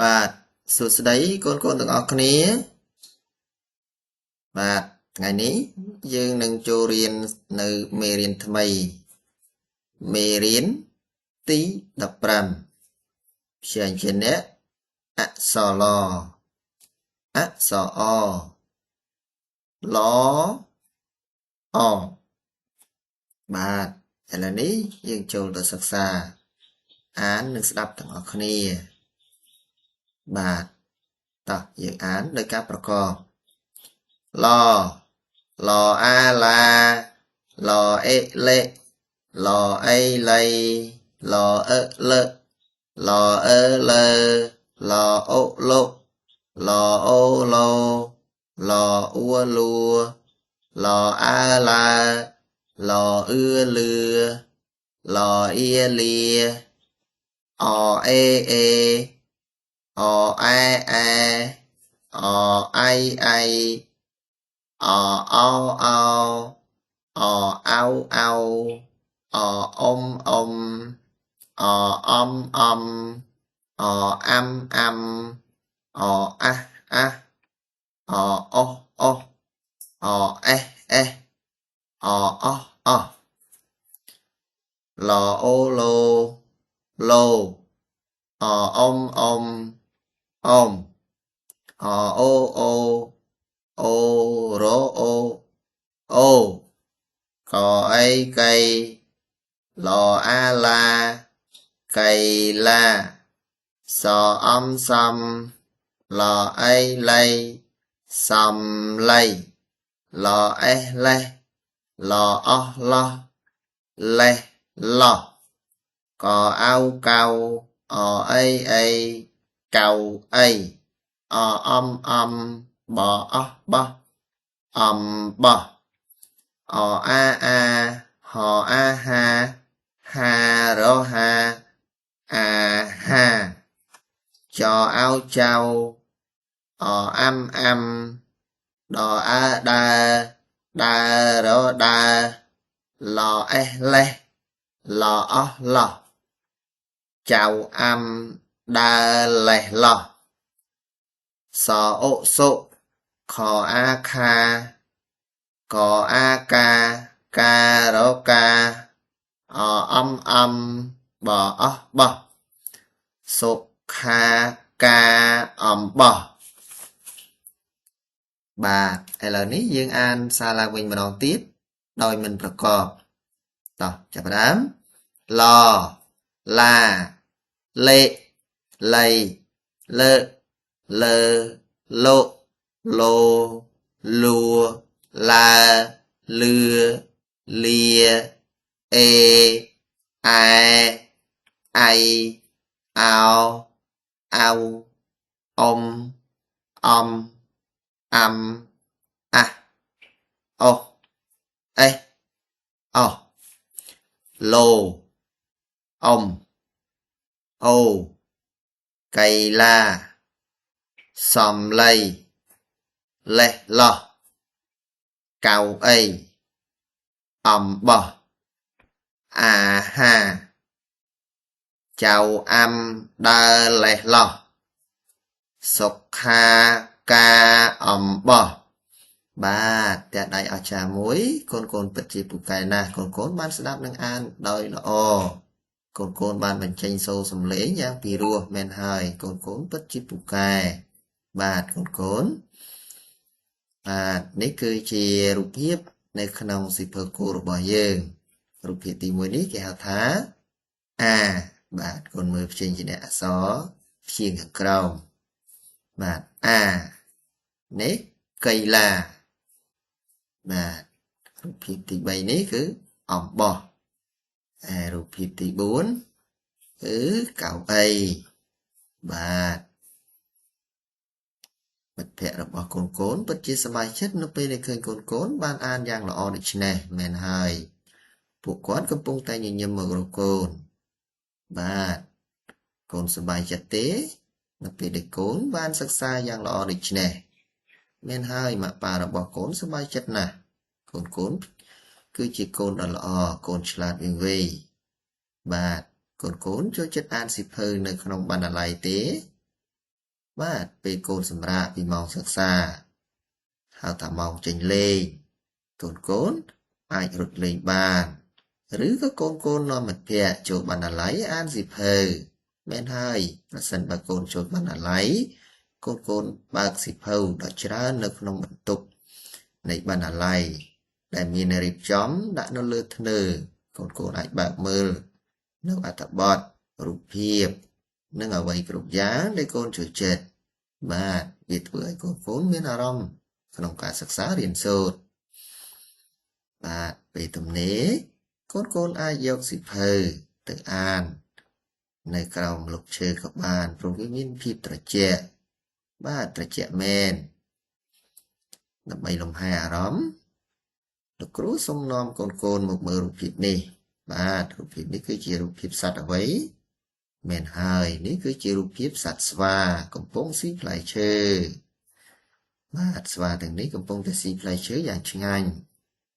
បាទសួស្តីកូនទាំងអស់គ្នាបាទថ្ងៃនេះយើងនឹងចូលរៀននៅមេរៀនថ្មីមេរៀនទី15ផ្សេងជាអ្នកអក្សរឡអក្សរអឡអបាទឥឡូវនេះយើងចូលទៅសិក្សាអាននិងស្ដាប់ទាំងអស់គ្នាបាទតោះយើងអានដោយការប្រកបឡឡអាឡាឡអេលេឡអេលៃឡអឺលើឡអឺលើឡអូឡូឡអូឡូឡអ៊ូលូឡអាឡាឡអ៊ឺលឺឡអ៊ីលីអអេអេអអែអែអไอไออเอาเอาอเอาเอาออมอมออมอมออัมอัมออะอะออออเอะเอะอออลอโอโลโลออมอมอมอโอโอโอโรโอโอกอไอไก่ลออาลาไก่ลาสออมซัมลอไอไลซัมไลลอเอเลลออลอเลลอกอเอาเกาอไอไอเกาไอออมอมบอบอมบออาอาหออาหาฮารอฮาอาฮาจอเอาเจ้าออัมอัมดออาดาดารอดาลอเอเลลออลอเจ้าอัมดาเลลอสอโอโซขออาคากออากาการอกาออมอมบอบอสุขากาอมบอបាទឥឡូវនេះយើងអានសារឡើងវិញម្ដងទៀតដោយមិនប្រកបតោះចាប់ផ្ដើមឡឡាលេលៃលើលើលោឡូលួឡាលឿលាអេអែអៃអោអៅអ៊ំអំអាំអាអូអេអូឡូអ៊ំអូកៃឡាសំឡៃលេះឡោះកៅអីអំបោះអាហាចៅអាំដើរលេះឡោះសុខាការអំបោះបាទតែដៃអស្ចារ្យមួយកូនពិតជាពូកែណាស់កូនបានស្ដាប់និងអានដោយល្អកូនបានបញ្ចេញសូរសំឡេងយ៉ាងពីរោះមែនហើយកូនពិតជាពូកែបាទកូនបាទនេះគឺជារូបភាពនៅក្នុងសៀវភៅគោលរបស់យើងរូបភាពទី1នេះគេហៅថាអាបាទកូនមើលផ្សេងជាអ្នកអក្សរព្យាខាងក្រោមបាទអានេះកៃឡាបាទរូបភាពទី3នេះគឺអំបោះរូបភាពទី4គឺកៅអីបាទមិត្តភ័ក្តិរបស់កូនពិតជាសប្បាយចិត្តនៅពេលដែលឃើញកូនបានអានយ៉ាងល្អដូច្នេះមែនហើយពួកគាត់កំពុងតែញញឹមមករកកូនបាទកូនសប្បាយចិត្តទេនៅពេលដែលកូនបានសិក្សាយ៉ាងល្អដូច្នេះមែនហើយម៉ាក់ប៉ារបស់កូនសប្បាយចិត្តណាស់កូនគឺជាកូនដ៏ល្អកូនឆ្លាតវៃបាទកូនចូលចិត្តអានសៀវភៅនៅក្នុងបណ្ណាល័យទេ បាទពេលកូនសម្រាកពីម៉ោងសិក្សាហៅថាម៉ោងចេញលេងកូនអាចរត់លេងបានឬក៏កូននាំមិត្តភ័ក្តិចូលបណ្ណាល័យអានសៀវភៅមែនហើយប្រសិនបើកូនចូលបណ្ណាល័យកូនបើកសៀវភៅដ៏ច្រើននៅក្នុងបន្ទប់នៃបណ្ណាល័យដែលមានរៀបចំដាក់នៅលើធ្នើរកូនអាចបើកមើលនៅអត្ថបទរូបភាពនិងអ្វីគ្រប់យ៉ាងដែលកូនចូលចិត្តបាទវាធ្វើឲ្យកូនមានអារម្មណ៍ក្នុងការសិក្សារៀនសូត្របាទពេលទំនេរកូនអាចយកសៀវភៅទៅអាននៅក្រោមម្លប់ឈើក៏បានព្រោះវាមានភាពត្រជាក់បាទត្រជាក់មែនដើម្បីលំហែអារម្មណ៍លោកគ្រូសូមនាំកូនមកមើលរូបភាពនេះបាទរូបភាពនេះគឺជារូបភាពសត្វអ្វីមែនហើយនេះគឺជារូបភាពសត្វស្វាកំពុងស៊ីផ្លែឈើបាទស្វាទាំងនេះកំពុងតែស៊ីផ្លែឈើយ៉ាងឆ្ងាញ់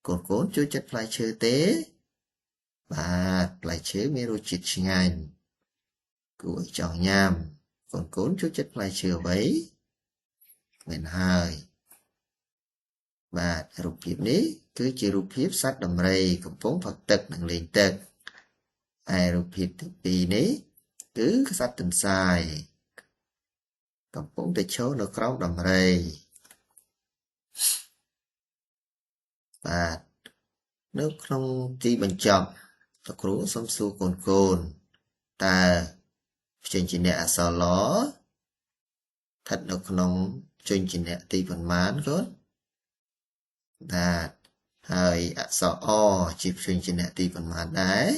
កូនចូលចិត្តផ្លែឈើទេបាទផ្លែឈើមានរសជាតិឆ្ងាញ់គួរឲ្យចង់ញ៉ាំកូនចូលចិត្តផ្លែឈើអ្វីមែនហើយបាទរូបភាពនេះគឺជារូបភាពសត្វដំរីកំពុងផឹកទឹកនិងលេងទឹកឯរូបភាពទី2នេះគឺសត្វទន្សាយកំពុងតែឈរនៅក្រោមដំរីបាទនៅក្នុងទីបញ្ចប់លោកគ្រូសូមសួរកូនតើព្យញ្ជនៈអក្សរឡស្ថិតនៅក្នុងព្យញ្ជនៈទីប៉ុន្មានកូនបាទហើយអក្សរអជាព្យញ្ជនៈទីប៉ុន្មានដែរ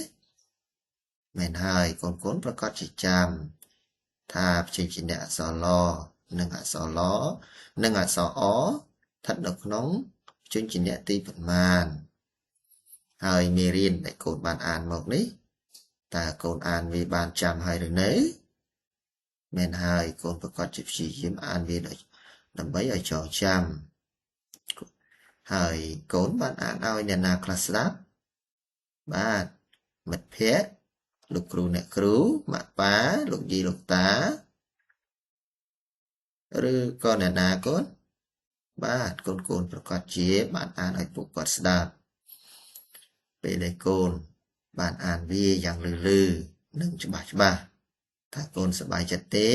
មែនហើយកូនប្រកាសជាចាំថាព្យញ្ជនៈអក្សរឡនិងអក្សរឡនិងអក្សរអស្ថិតនៅក្នុងព្យញ្ជនៈទីប៉ុន្មានហើយមេរៀនដែលកូនបានអានមកនេះតើកូនអានវាបានចាំហើយឬនៅមែនហើយកូនប្រកាសជាព្យាយាមអានវាដើម្បីឲ្យចងចាំហើយកូនបានអានឲ្យអ្នកណាខ្លះស្ដាប់បាទមិត្តភ័ក្តិលោកគ្រូអ្នកគ្រូម៉ាក់ប៉ាលោកយាយលោកតាឬក៏អ្នកណាកូនបាទកូនប្រកាសជាបានអានឲ្យពួកគាត់ស្ដាប់ពេលដែលកូនបានអានវាយ៉ាងលឺនិងច្បាស់ថាកូនសប្បាយចិត្តទេ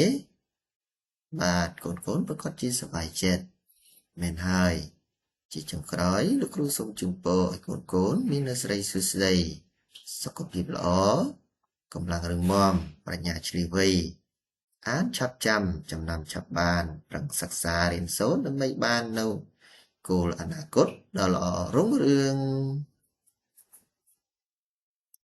បាទកូនប្រកាសជាសប្បាយចិត្តមែនហើយជាចុងក្រោយលោកគ្រូសូមជូនពរឲ្យកូនមាននូវសិរីសួស្តីសុខភាពល្អកម្លាំងរឹងមាំប្រាជ្ញាឈ្លាសវៃអានឆាប់ចាំចំណាំឆាប់បានប្រឹងសិក្សារៀនសូត្រដើម្បីបាននូវគោលអនាគតដ៏ល្អរុងរឿង